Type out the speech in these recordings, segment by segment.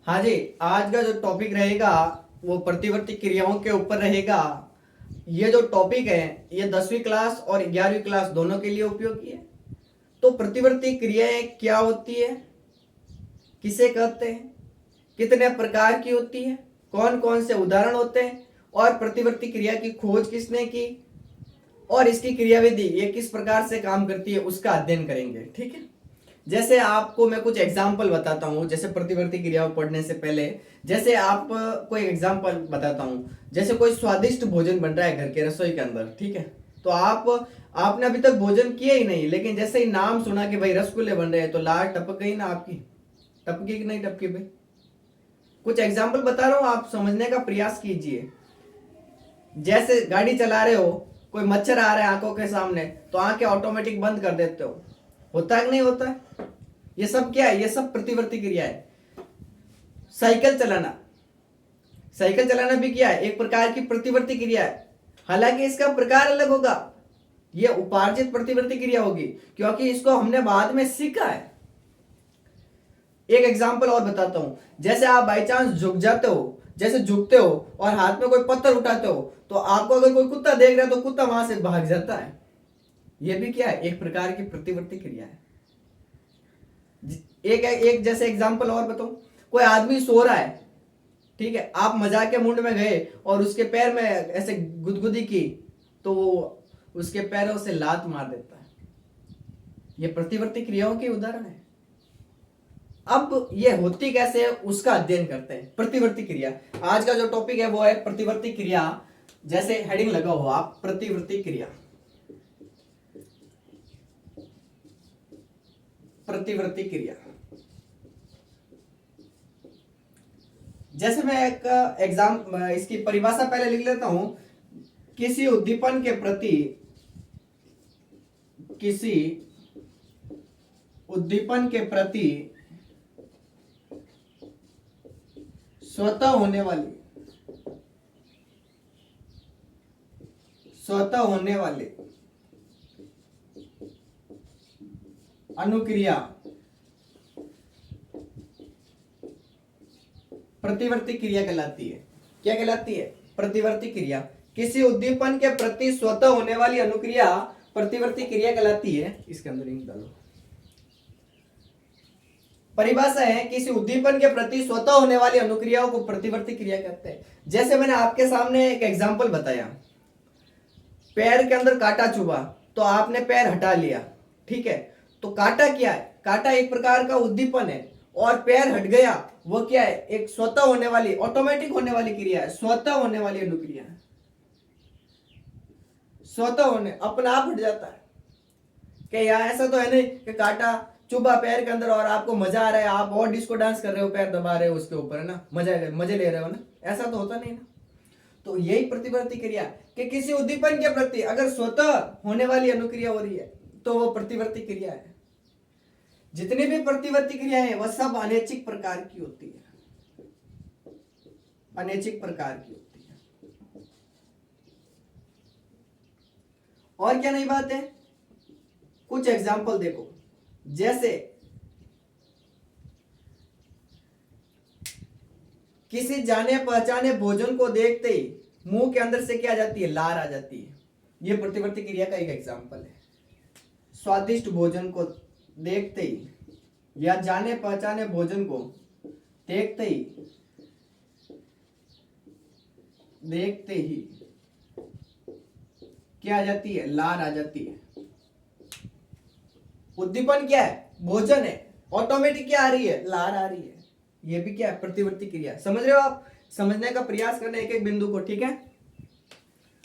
हाँ जी। आज का जो टॉपिक रहेगा वो प्रतिवर्ती क्रियाओं के ऊपर रहेगा। ये जो टॉपिक है ये 10वीं क्लास और 11वीं क्लास दोनों के लिए उपयोगी है। तो प्रतिवर्ती क्रियाएं क्या होती है, किसे कहते हैं, कितने प्रकार की होती है, कौन कौन से उदाहरण होते हैं और प्रतिवर्ती क्रिया की खोज किसने की और इसकी क्रियाविधि ये किस प्रकार से काम करती है उसका अध्ययन करेंगे। ठीक है। जैसे आपको मैं कुछ एग्जाम्पल बताता हूँ, जैसे प्रतिवर्ती क्रियाओं पढ़ने से पहले जैसे आप कोई एग्जाम्पल बताता हूँ। जैसे कोई स्वादिष्ट भोजन बन रहा है घर के रसोई के अंदर, ठीक है। तो आपने अभी तक भोजन किया ही नहीं, लेकिन जैसे ही नाम सुना कि भाई रसगुल्ले बन रहे हैं तो लार टपक गई ना आपकी। टपकी कि नहीं टपकी भाई? कुछ एग्जाम्पल बता रहा हूँ, आप समझने का प्रयास कीजिए। जैसे गाड़ी चला रहे हो, कोई मच्छर आ रहा है आंखों के सामने तो आंखें ऑटोमेटिक बंद कर देते हो, होता है कि नहीं होता है? ये सब क्या है? ये सब प्रतिवर्ती क्रिया है। साइकिल चलाना, साइकिल चलाना भी क्या है? एक प्रकार की प्रतिवर्ती क्रिया है। हालांकि इसका प्रकार अलग होगा, ये उपार्जित प्रतिवर्ती क्रिया होगी क्योंकि इसको हमने बाद में सीखा है। एक एग्जाम्पल और बताता हूं। जैसे आप बाई चांस झुक जाते हो, जैसे झुकते हो और हाथ में कोई पत्थर उठाते हो तो आपको अगर कोई कुत्ता देख रहा है तो कुत्ता वहां से भाग जाता है। यह भी क्या है? एक प्रकार की प्रतिवर्ती क्रिया है। एक एक जैसे एग्जाम्पल और बताऊं। कोई आदमी सो रहा है, ठीक है, आप मजाक के मूड में गए और उसके पैर में ऐसे गुदगुदी की तो वो उसके पैरों से लात मार देता है। ये प्रतिवर्ती क्रियाओं के उदाहरण है। अब ये होती कैसे है उसका अध्ययन करते हैं। प्रतिवर्ती क्रिया, आज का जो टॉपिक है वो है प्रतिवर्ती क्रिया। जैसे हेडिंग लगा हो आप, प्रतिवर्ती क्रिया, प्रतिवर्ती क्रिया। जैसे मैं एक एग्जाम इसकी परिभाषा पहले लिख लेता हूं। किसी उद्दीपन के प्रति, किसी उद्दीपन के प्रति स्वतः होने वाली, स्वतः होने वाली अनुक्रिया प्रतिवर्ती क्रिया कहलाती है। क्या कहलाती है? प्रतिवर्ती क्रिया। किसी उद्दीपन के प्रति स्वतः होने वाली अनुक्रिया प्रतिवर्ती क्रिया कहलाती है। इसके अंदर इंक डालो। परिभाषा है, किसी उद्दीपन के प्रति स्वतः होने वाली अनुक्रियाओं को प्रतिवर्ती क्रिया कहते हैं। जैसे मैंने आपके सामने एक एग्जांपल बताया, पैर के अंदर कांटा चुभा तो आपने पैर हटा लिया, ठीक है। तो कांटा क्या है? कांटा एक प्रकार का उद्दीपन है और पैर हट गया, वो क्या है? एक स्वतः होने वाली, ऑटोमेटिक होने वाली क्रिया है, स्वतः होने वाली अनुक्रिया है। स्वतः होने, अपना आप हट जाता है। कि यार ऐसा तो है नहीं कि कांटा चुभा पैर के अंदर और आपको मजा आ रहा है, आप और डिस्को डांस कर रहे हो, पैर दबा रहे हो उसके ऊपर, है ना, मजे ले रहे हो ना, ऐसा तो होता नहीं ना। तो यही प्रतिवर्ती क्रिया कि किसी उद्दीपन के प्रति अगर स्वतः होने वाली अनुक्रिया हो रही है तो वो प्रतिवर्ती क्रिया है। जितनी भी प्रतिवर्ती क्रियाएं हैं वह सब अनैच्छिक प्रकार की होती है, अनैच्छिक प्रकार की होती है। और क्या नई बात है? कुछ एग्जाम्पल देखो। जैसे किसी जाने पहचाने भोजन को देखते ही मुंह के अंदर से क्या आ जाती है? लार आ जाती है। यह प्रतिवर्ती क्रिया का एक एग्जाम्पल है। स्वादिष्ट भोजन को देखते ही या जाने पहचाने भोजन को देखते ही क्या आ जाती है? लार आ जाती है। उद्दीपन क्या है? भोजन है, ऑटोमेटिक क्या आ रही है? लार आ रही है। ये भी क्या है? प्रतिवर्ती क्रिया। समझ रहे हो आप? समझने का प्रयास करना एक एक बिंदु को, ठीक है।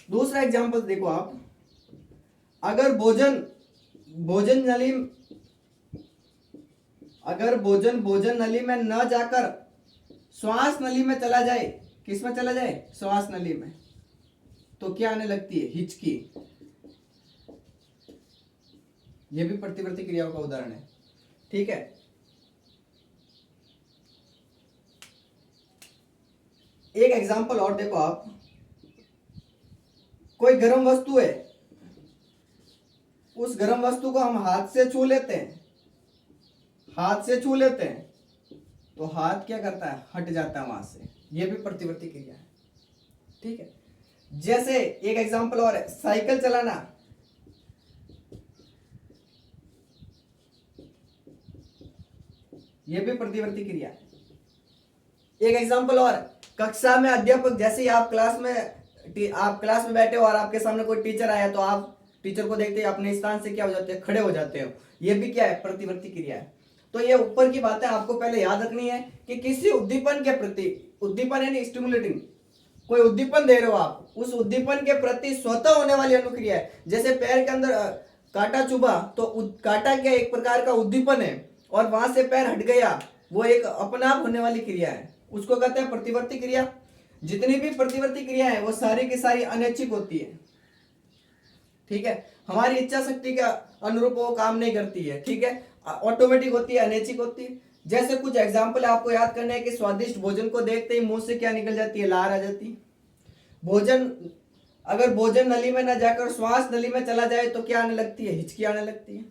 दूसरा एग्जांपल देखो आप। अगर भोजन नली, अगर भोजन नली में न जाकर श्वास नली में चला जाए, किस में चला जाए? श्वास नली में, तो क्या आने लगती है? हिचकी। यह भी प्रतिवर्ती क्रियाओं का उदाहरण है, ठीक है। एक एग्जांपल और देखो आप। कोई गर्म वस्तु है, उस गर्म वस्तु को हम हाथ से छू लेते हैं, हाथ से छू लेते हैं, तो हाथ क्या करता है, हट जाता है वहां से, ये भी प्रतिवर्ती क्रिया है। ठीक है, जैसे एक एग्जांपल और है, साइकिल चलाना, ये भी प्रतिवर्ती क्रिया है। एक एग्जांपल और, कक्षा में अध्यापक, जैसे ही आप क्लास में बैठे हो और आपके सामने कोई टीचर आया तो आप टीचर को देखते ही अपने स्थान से क्या हो जाते हैं, खड़े हो जाते हो, ये भी क्या है, प्रतिवर्ती क्रिया है। तो ये ऊपर की बातें आपको पहले याद रखनी है कि किसी उद्दीपन के प्रति, उद्दीपन यानी स्टिमुलेटिंग, कोई उद्दीपन दे रहे हो आप, उस उद्दीपन के प्रति स्वतः होने वाली अनुक्रिया है। जैसे पैर के अंदर कांटा चुभा तो कांटा क्या एक प्रकार का उद्दीपन है और वहां से पैर हट गया, वो एक अपने आप होने वाली क्रिया है, उसको कहते हैं प्रतिवर्ती क्रिया। जितनी भी प्रतिवर्ती क्रिया है वो सारी की सारी अनैच्छिक होती है। ठीक है, हमारी इच्छा शक्ति के अनुरूप वो काम नहीं करती है। ठीक है, ऑटोमेटिक होती है, अनैच्छिक होती है। जैसे कुछ एग्जाम्पल आपको याद करना है कि स्वादिष्ट भोजन को देखते ही मुंह से क्या निकल जाती है, लार आ जाती है। भोजन, अगर भोजन नली में न जाकर श्वास नली में चला जाए तो क्या आने लगती है, हिचकी आने लगती है।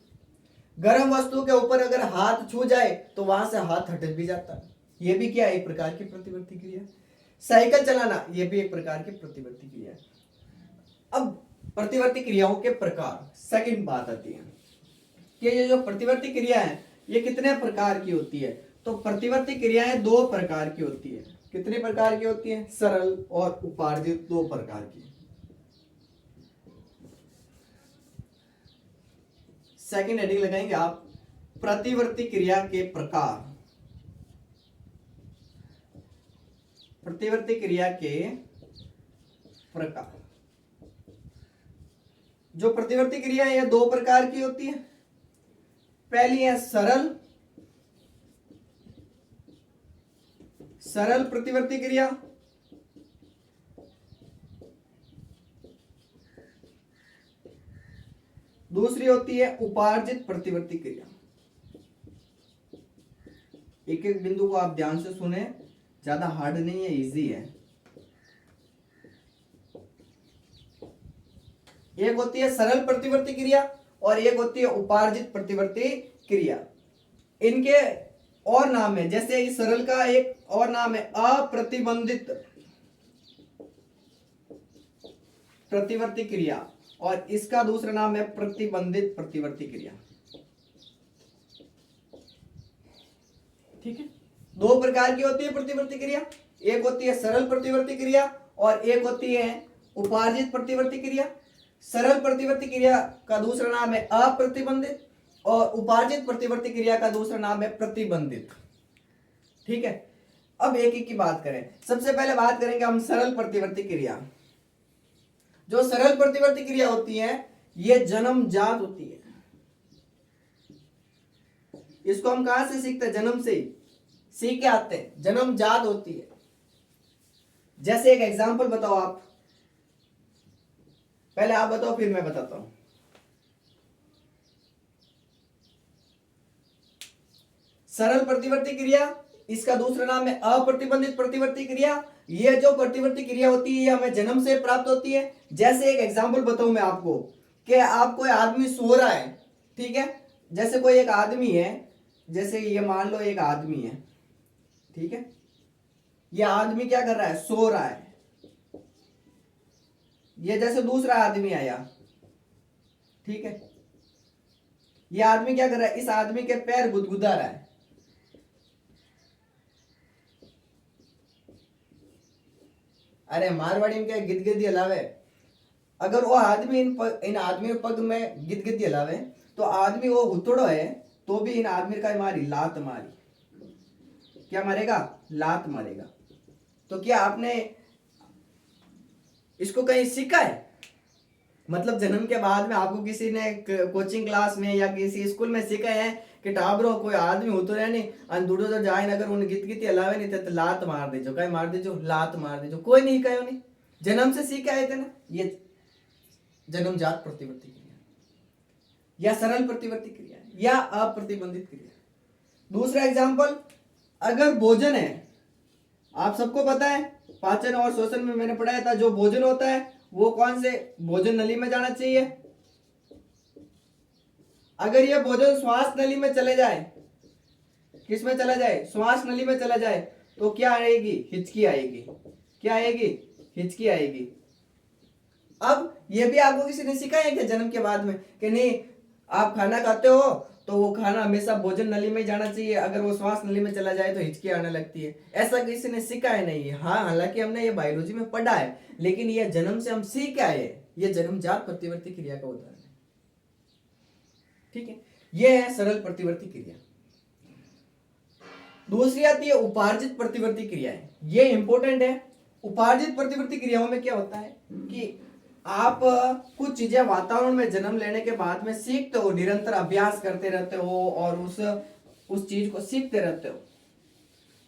गर्म वस्तु के ऊपर अगर हाथ छू जाए तो वहां से हाथ हट भी जाता है, ये भी क्या है, एक प्रकार की प्रतिवर्ती क्रिया। साइकिल चलाना, ये भी एक प्रकार की प्रतिवर्ती क्रिया है। अब प्रतिवर्ती क्रियाओं के प्रकार, सेकंड बात आती है कि ये जो प्रतिवर्ती क्रिया है ये कितने प्रकार की होती है। तो प्रतिवर्ती क्रियाएं दो प्रकार की होती है। कितने प्रकार की होती है, सरल और उपार्जित, दो प्रकार की। सेकंड हेडिंग लगाएंगे आप, प्रतिवर्ती क्रिया के प्रकार। प्रतिवर्ती क्रिया के प्रकार, जो प्रतिवर्ती क्रिया है ये दो प्रकार की होती है। पहली है सरल प्रतिवर्ती क्रिया, दूसरी होती है उपार्जित प्रतिवर्ती क्रिया। एक एक बिंदु को आप ध्यान से सुने, ज्यादा हार्ड नहीं है, इजी है। एक होती है सरल प्रतिवर्ती क्रिया और एक होती है उपार्जित प्रतिवर्ती क्रिया। इनके और नाम है, जैसे इस सरल का एक और नाम है अप्रतिबंधित प्रतिवर्ती क्रिया और इसका दूसरा नाम है प्रतिबंधित प्रतिवर्ती क्रिया। ठीक है, दो प्रकार की होती है प्रतिवर्ती क्रिया, एक होती है सरल प्रतिवर्ती क्रिया और एक होती है उपार्जित प्रतिवर्ती क्रिया। सरल प्रतिवर्ती क्रिया का दूसरा नाम है अप्रतिबंधित और उपार्जित प्रतिवर्ती क्रिया का दूसरा नाम है प्रतिबंधित। ठीक है, अब एक एक की बात करें। सबसे पहले बात करेंगे हम सरल प्रतिवर्ती क्रिया। जो सरल प्रतिवर्ती क्रिया होती है ये जन्मजात होती है। इसको हम कहां से सीखते हैं, जन्म से सीख के आते हैं, जन्मजात होती है। जैसे एक एग्जांपल बताओ आप, पहले आप बताओ फिर मैं बताता हूं। सरल प्रतिवर्ती क्रिया, इसका दूसरा नाम है अप्रतिबंधित प्रतिवर्ती क्रिया। ये जो प्रतिवर्ती क्रिया होती है ये हमें जन्म से प्राप्त होती है। जैसे एक एग्जांपल बताऊं मैं आपको कि आप कोई आदमी सो रहा है, ठीक है, जैसे कोई एक आदमी है, जैसे ये मान लो एक आदमी है, ठीक है, ये आदमी क्या कर रहा है, सो रहा है। ये जैसे दूसरा आदमी आया, ठीक है, ये आदमी क्या कर रहा है, इस आदमी के पैर गुदगुदा रहा है। अरे मारवाड़ी में क्या गिदगिदी हलावे, अगर वो आदमी इन आदमी पग में गिदगिदी हलावे तो आदमी वो हुतड़ो है तो भी इन आदमी का मारी लात मारी, क्या मारेगा, लात मारेगा। तो क्या आपने इसको कहीं सीखा है, मतलब जन्म के बाद में आपको किसी ने कोचिंग क्लास में या किसी स्कूल में सीखा है कि टाबरो कोई आदमी हो तो नहीं अंधुड़ो जो जाए अगर उन्हें गित गित अलावे नहीं तो लात मार दीजो, कहीं मार दीजो, लात मार दीजो, कोई नहीं कहो नहीं, जन्म से सीख आए थे ना। ये जन्मजात प्रतिवर्ती क्रिया या सरल प्रतिवर्ती क्रिया या अप्रतिबंधित क्रिया। दूसरा एग्जाम्पल, अगर भोजन है, आप सबको पता है पाचन और श्वसन में मैंने पढ़ाया था, जो भोजन होता है वो कौन से, भोजन नली में जाना चाहिए। अगर ये भोजन श्वास नली में चले जाए किस में चला जाए, श्वास नली में चला जाए, तो क्या आएगी, हिचकी आएगी। क्या आएगी, हिचकी आएगी। अब ये भी आपको किसी ने सिखाया क्या जन्म के बाद में कि नहीं आप खाना खाते हो तो वो खाना हमेशा भोजन नली में जाना चाहिए, अगर वो श्वास नली में चला जाए तो हिचकी आने लगती है, ऐसा किसी ने सिखाया नहीं है। हाँ, हालांकि हमने ये बायोलॉजी में पढ़ा है, लेकिन ये जन्म से हम सीख आए, ये जन्मजात प्रतिवर्ती क्रिया का उदाहरण है। ठीक है, ये है सरल प्रतिवर्ती क्रिया। दूसरी आती है उपार्जित प्रतिवर्ती क्रियाएं, ये इंपॉर्टेंट है। उपार्जित प्रतिवर्ती क्रियाओं में क्या होता है कि आप कुछ चीजें वातावरण में जन्म लेने के बाद में सीखते हो, निरंतर अभ्यास करते रहते हो और उस चीज को सीखते रहते हो।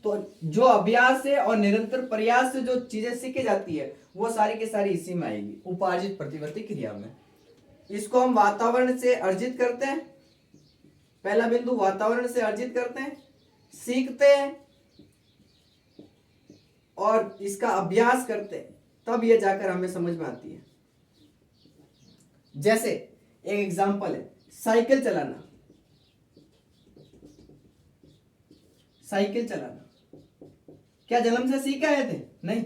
तो जो अभ्यास है और निरंतर प्रयास से जो चीजें सीखी जाती है वो सारी की सारी इसी में आएगी, उपार्जित प्रतिवर्ती क्रिया में। इसको हम वातावरण से अर्जित करते हैं, पहला बिंदु वातावरण से अर्जित करते हैं, सीखते हैं और इसका अभ्यास करते हैं, तब ये जाकर हमें समझ में आती है। जैसे एक एग्जांपल है साइकिल चलाना। साइकिल चलाना क्या जन्म से सीख आए थे? नहीं।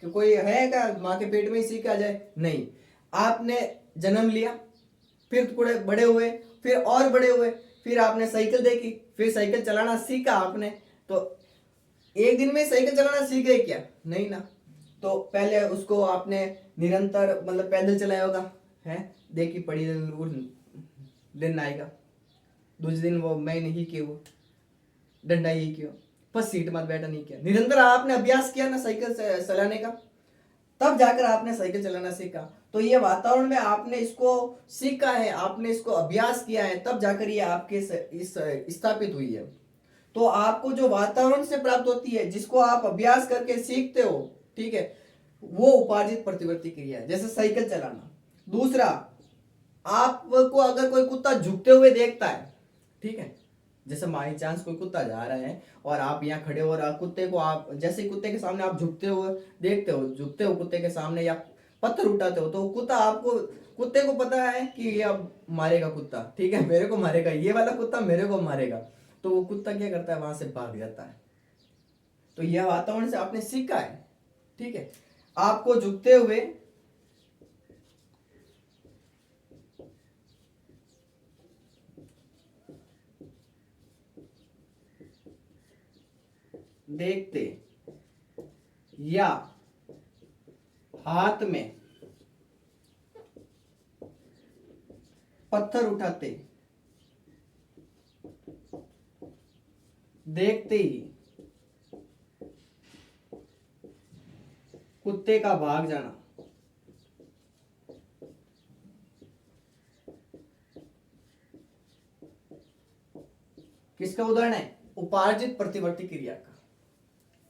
कि कोई है क्या माँ के पेट में ही सीख आ जाए? नहीं। आपने जन्म लिया, फिर थोड़े बड़े हुए, फिर और बड़े हुए, फिर आपने साइकिल देखी, फिर साइकिल चलाना सीखा आपने। तो एक दिन में साइकिल चलाना सीख गए क्या? नहीं ना। तो पहले उसको आपने निरंतर मतलब पैदल चलाया होगा, है देखी पड़ी लेना आएगा। दूसरे दिन वो मैं नहीं किया, वो डंडा ही किया, बस सीट मत बैठा नहीं किया, निरंतर आपने अभ्यास किया ना साइकिल चलाने का, तब जाकर आपने साइकिल चलाना सीखा। तो ये वातावरण में आपने इसको सीखा है, आपने इसको अभ्यास किया है, तब जाकर ये आपके इस स्थापित हुई है। तो आपको जो वातावरण से प्राप्त होती है, जिसको आप अभ्यास करके सीखते हो, ठीक है, वो उपार्जित प्रतिवर्ती क्रिया है। जैसे साइकिल चलाना। दूसरा, आपको अगर कोई कुत्ता झुकते हुए देखता है, ठीक है, जैसे बाई चांस कोई कुत्ता जा रहा है और आप यहाँ खड़े हो और कुत्ते को आप जैसे कुत्ते के सामने आप झुकते हुए देखते हो, झुकते हो कुत्ते के सामने या पत्थर उठाते हो, तो कुत्ता आपको, कुत्ते को पता है कि ये अब मारेगा कुत्ता, ठीक है, मेरे को मारेगा, ये वाला कुत्ता मेरे को मारेगा, तो वो कुत्ता क्या करता है, वहां से भाग जाता है। तो यह वातावरण से आपने सीखा है, ठीक है। आपको झुकते हुए देखते या हाथ में पत्थर उठाते देखते ही कुत्ते का भाग जाना, किसका उदाहरण है? उपार्जित प्रतिवर्ती क्रिया का।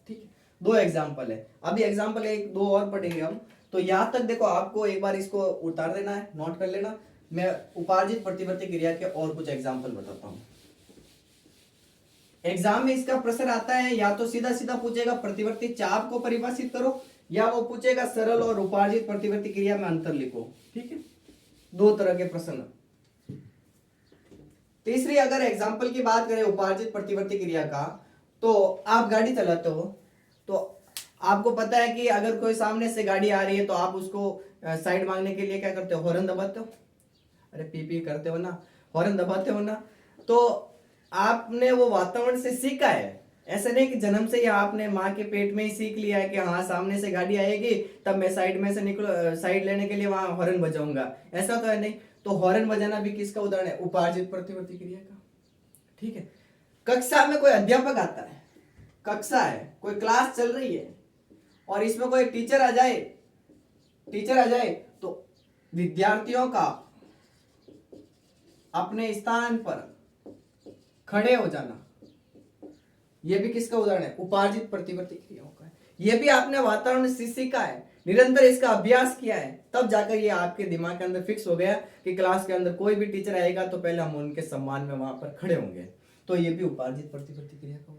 ठीक है, दो एग्जाम्पल है, अभी एग्जाम्पल एक दो और पढ़ेंगे हम। तो यहां तक देखो, आपको एक बार इसको उतार देना है, नोट कर लेना। मैं उपार्जित प्रतिवर्ती क्रिया के और कुछ एग्जाम्पल बताता हूं। एग्जाम में इसका प्रश्न आता है, या तो सीधा सीधा पूछेगा प्रतिवर्ती चाप को परिभाषित करो, या वो पूछेगा सरल और उपार्जित प्रतिवर्ती क्रिया में अंतर लिखो। ठीक है, दो तरह के प्रश्न। तीसरी अगर एग्जाम्पल की बात करें उपार्जित प्रतिवर्ती क्रिया का, तो आप गाड़ी चलाते हो, तो आपको पता है कि अगर कोई सामने से गाड़ी आ रही है तो आप उसको साइड मांगने के लिए क्या करते हो? हॉर्न दबाते हो। अरे पी पी करते हो ना, हॉर्न दबाते हो ना। तो आपने वो वातावरण से सीखा है, ऐसा नहीं कि जन्म से ही आपने माँ के पेट में ही सीख लिया है कि हाँ सामने से गाड़ी आएगी तब मैं साइड में से निकलो, साइड लेने के लिए वहां हॉर्न बजाऊंगा, ऐसा तो है नहीं। तो हॉर्न बजाना भी किसका उदाहरण है? उपार्जित प्रतिवर्ती क्रिया का। ठीक है, कक्षा में कोई अध्यापक आता है, कक्षा है, कोई क्लास चल रही है और इसमें कोई टीचर आ जाए तो विद्यार्थियों का अपने स्थान पर खड़े हो जाना, यह भी किसका उदाहरण है? उपार्जित प्रतिवर्ती क्रियाओं का है। यह भी आपने वातावरण से सीखा है, निरंतर इसका अभ्यास किया है, तब जाकर ये आपके दिमाग के अंदर फिक्स हो गया कि क्लास के अंदर कोई भी टीचर आएगा तो पहले हम उनके सम्मान में वहां पर खड़े होंगे। तो ये भी उपार्जित प्रतिवर्ती क्रिया का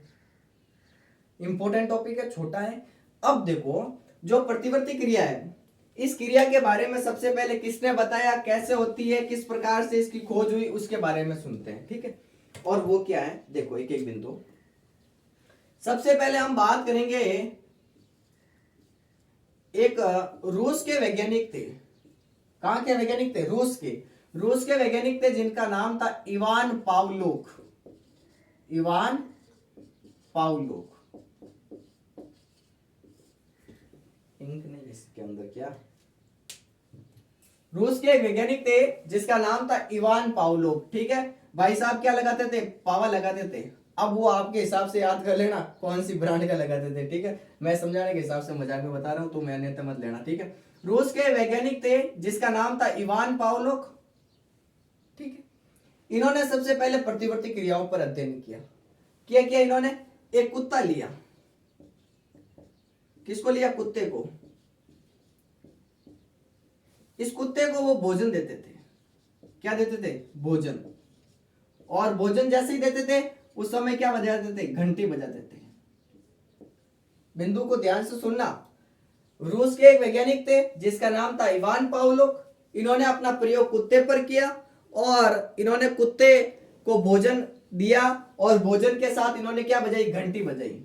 इंपॉर्टेंट टॉपिक है, छोटा है। अब देखो, जो प्रतिवर्ती क्रिया है, इस क्रिया के बारे में सबसे पहले किसने बताया, कैसे होती है, किस प्रकार से इसकी खोज हुई, उसके बारे में सुनते हैं। ठीक है, और वो क्या है देखो, एक एक बिंदु। सबसे पहले हम बात करेंगे, एक रूस के वैज्ञानिक थे। कहां के वैज्ञानिक थे? रूस के वैज्ञानिक थे जिनका नाम था इवान पावलोक। इवान पावलोक। इंक नहीं इसके अंदर क्या? रूस के एक वैज्ञानिक थे जिसका नाम था इवान पावलोव। ठीक है भाई साहब, क्या लगाते थे? पावा लगाते थे। अब वो आपके हिसाब से याद कर लेना कौन सी ब्रांड का लगाते थे। ठीक है, मैं समझाने के हिसाब से मजाक में बता रहा हूं, तो मैं अन्यथा मत लेना। ठीक है, रूस के वैज्ञानिक थे जिसका नाम था इवान पावलोव। ठीक है, इन्होंने सबसे पहले प्रतिवर्ती क्रियाओं पर अध्ययन किया। क्या इन्होंने एक कुत्ता लिया। किसको लिया? कुत्ते को। इस कुत्ते को वो भोजन देते थे। क्या देते थे? भोजन। और भोजन जैसे ही देते थे उस समय क्या बजाते थे? घंटी बजाते थे। बिंदु को ध्यान से सुनना। रूस के एक वैज्ञानिक थे जिसका नाम था इवान पावलोव। इन्होंने अपना प्रयोग कुत्ते पर किया और इन्होंने कुत्ते को भोजन दिया और भोजन के साथ इन्होंने क्या बजाई? घंटी बजाई।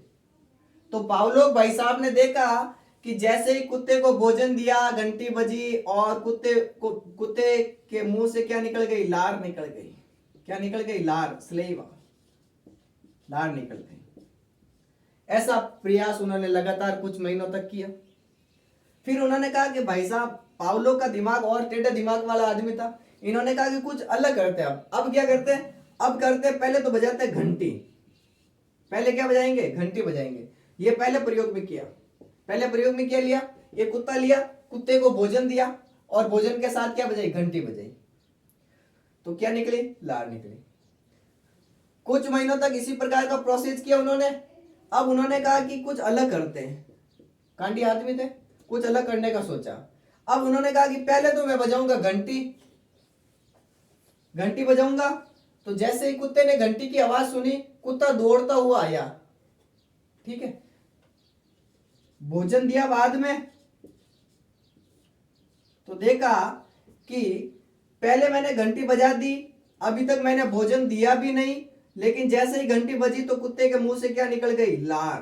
तो पावलोव भाई साहब ने देखा कि जैसे ही कुत्ते को भोजन दिया, घंटी बजी और कुत्ते के मुंह से क्या निकल गई? लार निकल गई। क्या निकल गई? लार, स्लेवा, लार निकल गई। ऐसा प्रयास उन्होंने लगातार कुछ महीनों तक किया। फिर उन्होंने कहा कि भाई साहब, पावलोव का दिमाग और टेढ़े दिमाग वाला आदमी था। इन्होंने कहा कि कुछ अलग करते हैं। अब क्या करते हैं? अब करते हैं, पहले तो बजाते हैं घंटी। पहले क्या बजाएंगे? घंटी बजाएंगे। ये पहले प्रयोग में किया। पहले प्रयोग में क्या लिया? एक कुत्ता लिया, कुत्ते को भोजन दिया और भोजन के साथ क्या बजाई? घंटी बजाई। तो क्या निकली? लार निकली। कुछ महीनों तक इसी प्रकार का प्रोसेस किया उन्होंने। अब उन्होंने कहा कि कुछ अलग करते हैं। कांडी आदमी थे, कुछ अलग करने का सोचा। अब उन्होंने कहा कि पहले तो मैं बजाऊंगा घंटी। घंटी बजाऊंगा तो जैसे ही कुत्ते ने घंटी की आवाज सुनी, कुत्ता दौड़ता हुआ आया। ठीक है, भोजन दिया बाद में, तो देखा कि पहले मैंने घंटी बजा दी, अभी तक मैंने भोजन दिया भी नहीं, लेकिन जैसे ही घंटी बजी तो कुत्ते के मुंह से क्या निकल गई? लार।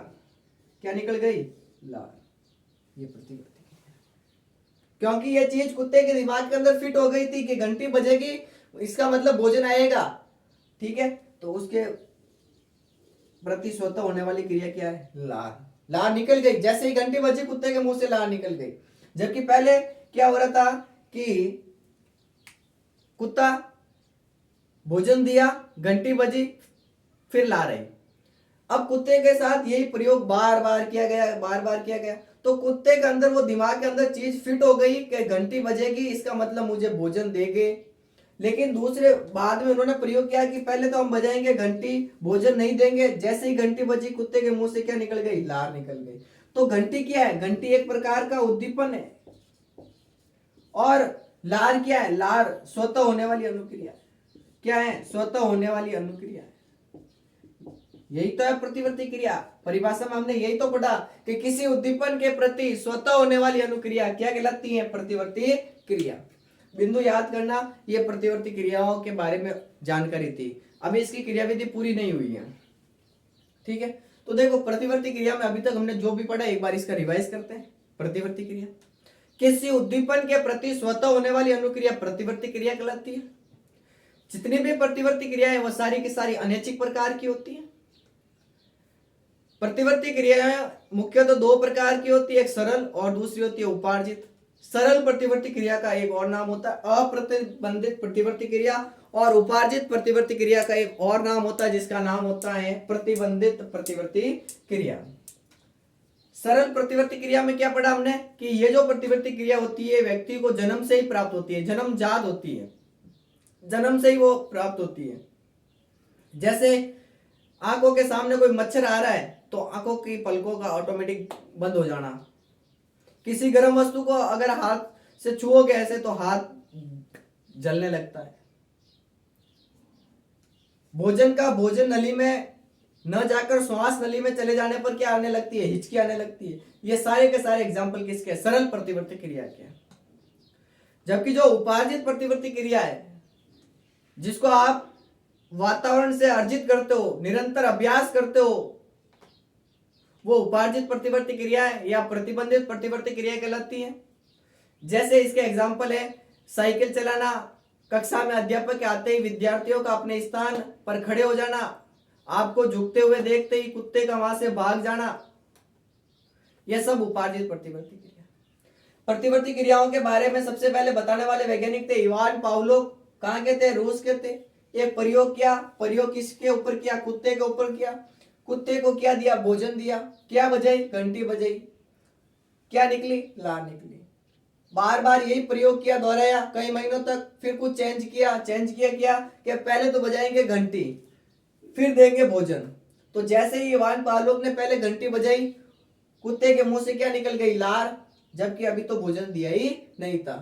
क्या निकल गई? लार। ये प्रतिवर्ती क्रिया, क्योंकि ये चीज कुत्ते के दिमाग के अंदर फिट हो गई थी कि घंटी बजेगी इसका मतलब भोजन आएगा। ठीक है, तो उसके प्रति स्वतः होने वाली क्रिया क्या है? लार। लार निकल गई। जैसे ही घंटी बजी कुत्ते के मुंह से लार निकल गई। जबकि पहले क्या हो रहा था कि कुत्ता भोजन दिया, घंटी बजी, फिर ला रहे। अब कुत्ते के साथ यही प्रयोग बार बार किया गया, तो कुत्ते के अंदर, वो दिमाग के अंदर चीज फिट हो गई कि घंटी बजेगी इसका मतलब मुझे भोजन देंगे। लेकिन दूसरे बाद में उन्होंने प्रयोग किया कि पहले तो हम बजाएंगे घंटी, भोजन नहीं देंगे। जैसे ही घंटी बजी कुत्ते के मुंह से क्या निकल गई? लार निकल गई। तो घंटी क्या है? घंटी एक प्रकार का उद्दीपन है। और लार क्या है? लार स्वतः होने वाली अनुक्रिया। क्या है? स्वतः होने वाली अनुक्रिया। यही तो है प्रतिवर्ती क्रिया। परिभाषा में हमने यही तो पढ़ा कि किसी उद्दीपन के प्रति स्वतः होने वाली अनुक्रिया क्या कहलाती है? प्रतिवर्ती क्रिया। बिंदु याद करना, ये प्रतिवर्ती क्रियाओं के बारे में जानकारी थी। अभी इसकी क्रियाविधि पूरी नहीं हुई है। ठीक है, तो देखो प्रतिवर्ती क्रिया में अभी तक हमने जो भी पढ़ा एक बार इसका रिवाइज करते हैं। प्रतिवर्ती क्रिया किसी उद्दीपन के प्रति स्वतः होने वाली अनुक्रिया प्रतिवर्ती क्रिया कहलाती है। जितनी भी प्रतिवर्ती क्रियाएं वो सारी की सारी अनैच्छिक प्रकार की होती है। प्रतिवर्ती क्रियाएं मुख्यतः दो प्रकार की होती है, एक सरल और दूसरी होती है उपार्जित। सरल प्रतिवर्ती क्रिया का एक और नाम होता है अप्रतिबंधित प्रतिवर्ती क्रिया, और उपार्जित प्रतिवर्ती क्रिया का एक और नाम होता है जिसका नाम होता है प्रतिबंधित प्रतिवर्ती क्रिया। सरल प्रतिवर्ती क्रिया में क्या पढ़ा हमने कि ये जो प्रतिवर्ती क्रिया होती है व्यक्ति को जन्म से ही प्राप्त होती है, जन्मजात होती है, जन्म से ही वो प्राप्त होती है। जैसे आंखों के सामने कोई मच्छर आ रहा है तो आंखों की पलकों का ऑटोमेटिक बंद हो जाना। किसी गर्म वस्तु को अगर हाथ से छुओगे ऐसे तो हाथ जलने लगता है। भोजन का भोजन नली में न जाकर श्वास नली में चले जाने पर क्या आने लगती है? हिचकी आने लगती है। ये सारे के सारे एग्जाम्पल किसके? सरल प्रतिवर्ती क्रिया के। जबकि जो उपार्जित प्रतिवर्ती क्रिया है जिसको आप वातावरण से अर्जित करते हो, निरंतर अभ्यास करते हो, वो उपार्जित प्रतिवर्ती क्रिया है या प्रतिबंधित प्रतिवर्ती क्रिया कहलाती है। जैसे इसके एग्जाम्पल है, साइकिल चलाना, कक्षा में अध्यापक के आते ही विद्यार्थियों का अपने स्थान पर खड़े हो जाना, आपको झुकते हुए देखते ही कुत्ते का वहां से भाग जाना, यह सब उपार्जित प्रतिवर्ती क्रिया। प्रतिवर्ती क्रियाओं के बारे में सबसे पहले बताने वाले वैज्ञानिक थे इवान पावलोव। कहाँ के थे? रूस के थे। एक प्रयोग किया, प्रयोग किसके ऊपर किया? कुत्ते के ऊपर किया। कुत्ते को क्या दिया? भोजन दिया। क्या बजाई? घंटी बजाई। क्या निकली? लार निकली। बार बार यही प्रयोग किया, दोहराया कई महीनों तक। फिर कुछ चेंज किया कि पहले तो बजाएंगे घंटी, फिर देंगे भोजन। तो जैसे ही इवान पावलोव ने पहले घंटी बजाई, कुत्ते के मुंह से क्या निकल गई? लार, जबकि अभी तो भोजन दिया ही नहीं था।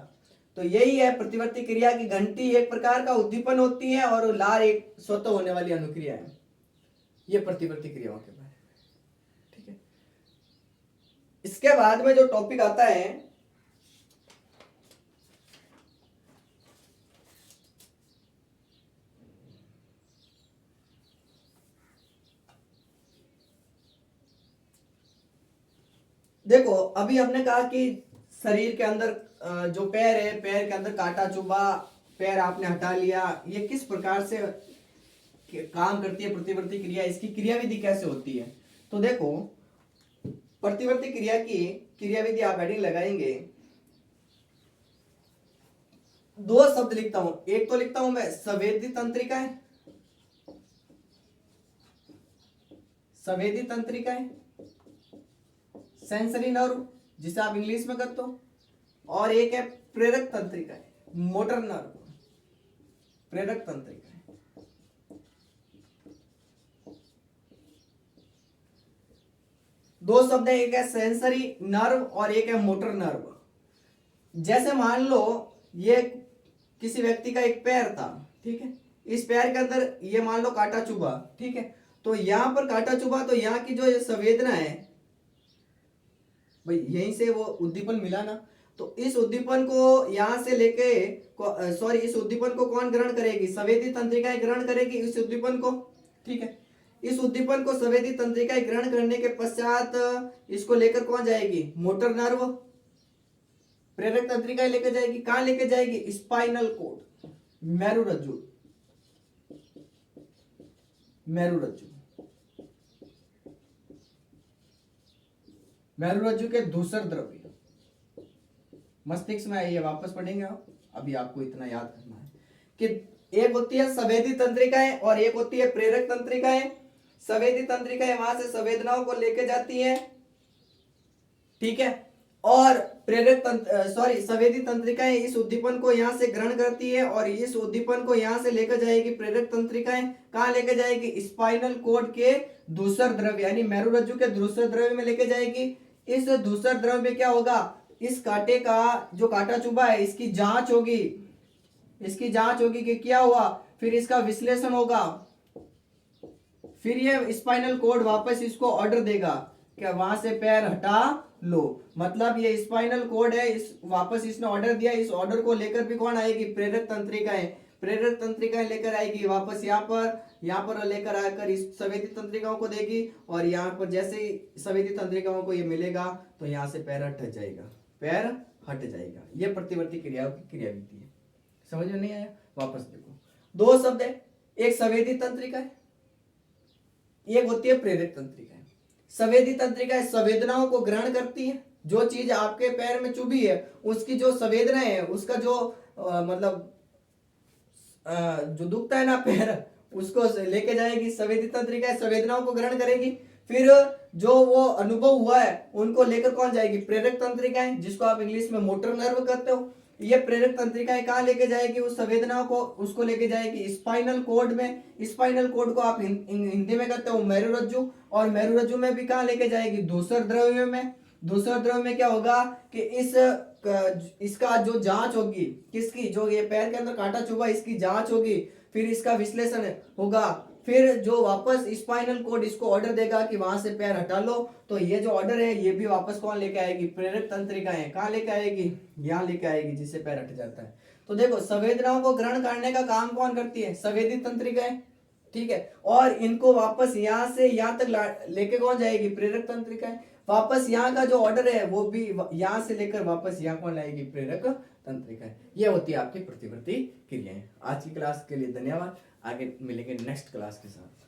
तो यही है प्रतिवर्ती क्रिया की। घंटी एक प्रकार का उद्दीपन होती है और लार एक स्वतः होने वाली अनुक्रिया है। ये प्रतिवर्ती क्रियाओं के बारे में, ठीक है। इसके बाद में जो टॉपिक आता है, देखो अभी हमने कहा कि शरीर के अंदर जो पैर है, पैर के अंदर कांटा चुभा, पैर आपने हटा लिया, ये किस प्रकार से काम करती है प्रतिवर्ती क्रिया, इसकी क्रियाविधि कैसे होती है। तो देखो प्रतिवर्ती क्रिया की क्रियाविधि आप हेडिंग लगाएंगे, दो शब्द लिखता हूं। एक तो लिखता हूं मैं संवेदी तंत्रिकाएं, संवेदी तंत्रिकाएं, सेंसरी नर्व जिसे आप इंग्लिश में करते हो, और एक है प्रेरक तंत्रिकाएं, मोटर नर्व, प्रेरक तंत्रिकाएं। दो शब्द है, एक है सेंसरी नर्व और एक है मोटर नर्व। जैसे मान लो ये किसी व्यक्ति का एक पैर था, ठीक है, इस पैर के अंदर ये मान लो कांटा चुभा, ठीक है, तो यहां पर कांटा चुभा, तो यहाँ की जो ये संवेदना है भाई, यहीं से वो उद्दीपन मिला ना, तो इस उद्दीपन को यहां से लेके इस उद्दीपन को कौन ग्रहण करेगी? संवेदी तंत्रिकाएं ग्रहण करेगी इस उद्दीपन को, ठीक है। इस उद्दीपन को संवेदी तंत्रिकाएं ग्रहण करने के पश्चात इसको लेकर कौन जाएगी? मोटर नर्व, प्रेरक तंत्रिकाएं लेकर जाएगी। कहां लेकर जाएगी? स्पाइनल कोड, मेरुरज्जु, मेरुरज्जु, मेरुरज्जु के धूसर द्रव्य मस्तिष्क में आइए, वापस पढ़ेंगे आप। अभी आपको इतना याद करना है कि एक होती है संवेदी तंत्रिकाएं और एक होती है प्रेरक तंत्रिकाएं। संवेदी तंत्रिकाएं वहां से संवेदनाओं को लेके जाती हैं, ठीक है, और संवेदी तंत्रिकाएं इस उद्दीपन को यहां से ग्रहण करती है और इस उद्दीपन को यहां से लेकर जाएगी प्रेरक तंत्रिकाएं। कहां लेकर जाएगी? स्पाइनल कोड के धूसर द्रव्य यानी मेरुरज्जु के धूसर द्रव्य में लेके जाएगी। इस धूसर द्रव्य में क्या होगा? इस कांटे का जो कांटा चुभा है इसकी जांच होगी, इसकी जांच होगी कि क्या हुआ, फिर इसका विश्लेषण होगा, फिर ये स्पाइनल कोड वापस इसको ऑर्डर देगा कि वहां से पैर हटा लो। मतलब ये स्पाइनल कोड है, इस वापस इसने ऑर्डर दिया, इस ऑर्डर को लेकर भी कौन आएगी? प्रेरक तंत्रिकाएं, प्रेरक तंत्रिकाएं लेकर आएगी वापस यहाँ पर लेकर आकर इस संवेदी तंत्रिकाओं को देगी और यहाँ पर जैसे ही संवेदी तंत्रिकाओं को ये मिलेगा तो यहाँ से पैर हट जाएगा, पैर हट जाएगा। ये प्रतिवर्ती क्रियाओं की क्रियाविधि है। समझ में नहीं आया? वापस देखो, दो शब्द है, एक संवेदी तंत्रिका है, एक होती है प्रेरक तंत्रिका है। संवेदी तंत्रिका संवेदनाओं को ग्रहण करती है, जो चीज आपके पैर में चुभी है उसकी जो संवेदना है, उसका जो मतलब जो दुखता है ना पैर, उसको लेके जाएगी। संवेदी तंत्रिका संवेदनाओं को ग्रहण करेगी, फिर जो वो अनुभव हुआ है उनको लेकर कौन जाएगी? प्रेरक तंत्रिकाएं, जिसको आप इंग्लिश में मोटर नर्व कहते हो। ये प्रेरक तंत्रिकाएं कहाँ लेके जाएगी? उस संवेदनाओं को, उसको लेके जाएगी स्पाइनल कोड में। स्पाइनल कोड को आप हिंदी में कहते हो मेरुरज्जु, और मेरुरज्जु में भी कहाँ लेके जाएगी? धूसर द्रव्य में। धूसर द्रव्य में क्या होगा कि इसका जो जांच होगी, किसकी? जो ये पैर के अंदर कांटा चुभा इसकी जांच होगी, फिर इसका विश्लेषण होगा, फिर जो वापस स्पाइनल कोड इसको ऑर्डर देगा कि वहां से पैर हटा लो। तो ये जो ऑर्डर है ये भी वापस कौन लेके आएगी? प्रेरक तंत्रिकाएं। कहाँ लेके आएगी? यहाँ लेके आएगी, जिससे पैर हट जाता है। तो देखो संवेदनाओं को ग्रहण करने का काम कौन करती है? संवेदी तंत्रिकाएं। ठीक है, और इनको वापस यहाँ से यहाँ तक लेके कौन जाएगी, प्रेरक तंत्रिका है। वापस यहाँ का जो ऑर्डर है वो भी यहाँ से लेकर वापस यहाँ कौन लाएगी, प्रेरक तंत्रिका है। ये होती है आपकी प्रतिवर्ती क्रियाएं। आज की क्लास के लिए धन्यवाद, आगे मिलेंगे नेक्स्ट क्लास के साथ।